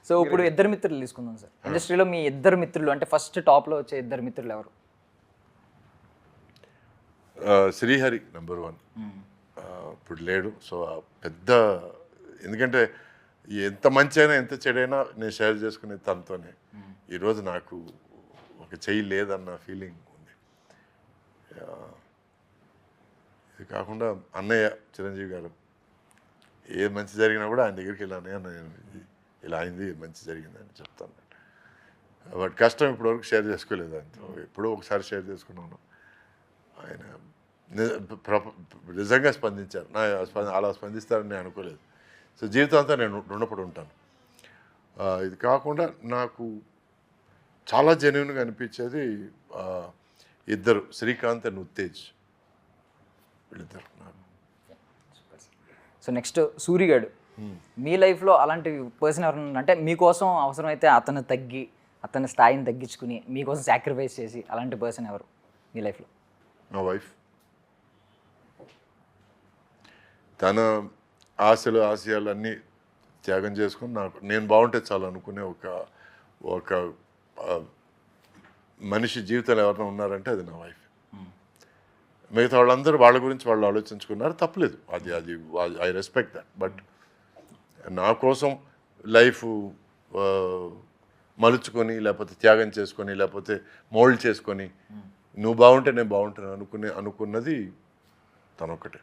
So ఇప్పుడు ఇద్దరు మిత్రులు తీసుకుందాం సార్. ఇండస్ట్రీలో మీ ఇద్దరు మిత్రులు అంటే ఫస్ట్ టాప్లో వచ్చే ఇద్దరు మిత్రులు ఎవరు? శ్రీహరి నెంబర్ 1. ఇప్పుడు లేడు. సో పెద్ద, ఎందుకంటే ఎంత మంచి అయినా ఎంత చెడైనా నేను షేర్ చేసుకునే తనతోనే. ఈరోజు నాకు ఒక చెయ్యి లేదన్న ఫీలింగ్ ఉంది. ఇది కాకుండా అన్నయ్య చిరంజీవి గారు, ఏ మంచి జరిగినా కూడా ఆయన దగ్గరికి వెళ్ళాను, నేను ఇలా అయింది, మంచి జరిగిందని చెప్తాను. బట్ కష్టం ఇప్పటివరకు షేర్ చేసుకోలేదు ఆయనతో. ఎప్పుడో ఒకసారి షేర్ చేసుకున్నాను. ఆయన నిజంగా స్పందించారు. అలా స్పందిస్తారని నేను అనుకోలేదు. సో జీవితాంతా నేను రుణపడి ఉంటాను. ఇది కాకుండా నాకు చాలా జెన్యున్గా అనిపించేది ఇద్దరు, శ్రీకాంత్ అండ్ ఉత్తేజ్, వీళ్ళిద్దరు నాకు. So next సూరిగాడు. మీ లైఫ్లో అలాంటి పర్సన్ ఎవరైనా అంటే మీకోసం అవసరమైతే అతని స్థాయిని తగ్గించుకుని మీకోసం సాక్రిఫైస్ చేసి అలాంటి పర్సన్ ఎవరు మీ లైఫ్లో? నా వైఫ్. తన ఆశయాలు అన్నీ త్యాగం చేసుకుని నేను బాగుంటే చాలు అనుకునే ఒక మనిషి జీవితంలో ఎవరైనా ఉన్నారంటే అది నా వైఫ్. మిగతా వాళ్ళందరూ వాళ్ళ గురించి వాళ్ళు ఆలోచించుకున్నారు, తప్పలేదు. అది ఐ రెస్పెక్ట్ దట్. బట్ నా కోసం లైఫ్ మలుచుకొని, లేకపోతే త్యాగం చేసుకొని, లేకపోతే మోల్డ్ చేసుకొని, నువ్వు బాగుంటే నేను బాగుంటాను అనుకున్నది తనొక్కటే.